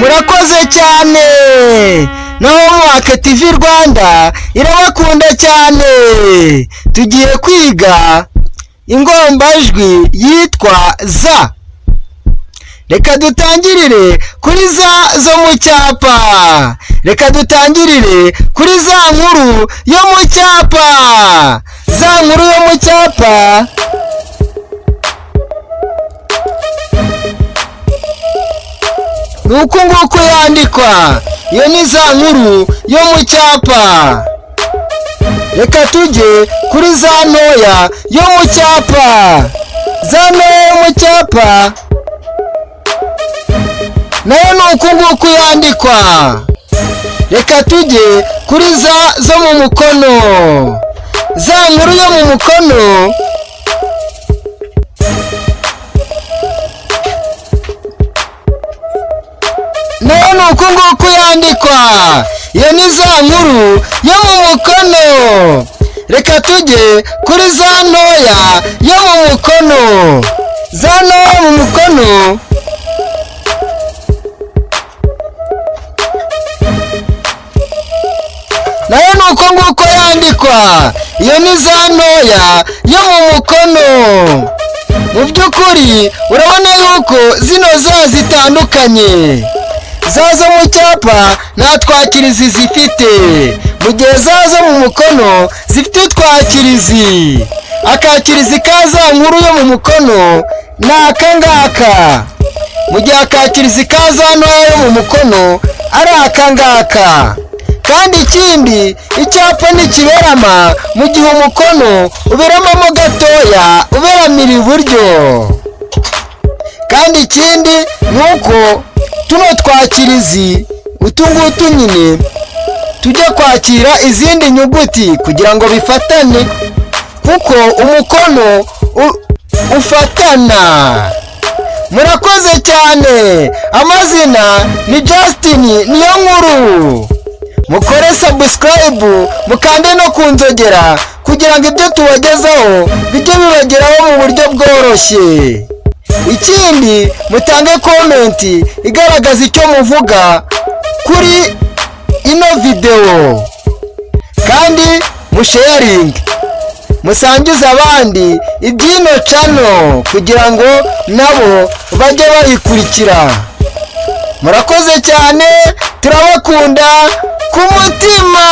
murakoze cyane. naho Homework TV Rwanda irabakunda cyane. Tugiye kwiga ingombajwi yitwa za. Reka dutangirire kuri za zo mu cyapa. Reka dutangirire kuri za nkuru yo mu cyapa. Za nkuru yo mu cyapa nuko nguko yandikwa. Iyo ni za nkuru yo mu cyapa. Reka tujye kuri za ntoya yo mu cyapa. Za ntoya yo mu cyapa nayo nuko nguko yandikwa. Reka tujye kuri za zo mu mukono. Za nkuru yo mu mukono nayo nuko nguko yandikwa. Iyo ni za nkuru yo mu mukono. Reka tujye kuri za ntoya yo mu mukono. Za ntoya mu mukono nayo nuko nguko yandikwa. Iyo ni za ntoya yo mu mukono. Mu by'ukuri urabona yuko zino za zitandukanye. Za zo mu cyapa nta twakirizi zifite, mu gihe za zo mu mukono zifite utwakirizi. Akakirizi ka za nkuru yo mu mukono ni aka ngaka, mu gihe akakirizi ka za ntoya yo mu mukono ari aka ngaka. Kandi ikindi, icyapa ntikiberama mu gihe umukono uberamamo gatoya, uberamira iburyo. Kandi ikindi ni uko tuno twakirizi utungutu nyine tujya kwakira izindi nyuguti kugira ngo bifatane, kuko umukono ufatana. Murakoze cyane. Amazina ni Justin Niyonkuru. Mukore subscribe, mukande no kunzogera kugira ngo ibyo tubagezaho bijye bibageraho mu buryo bworoshye. Ikindi, mutange comment igaragaza icyo muvuga kuri ino video, kandi musharing, musangize abandi ibyino channel kugira ngo nabo bajye bayikurikira. Murakoze cyane, turabakunda ku mutima.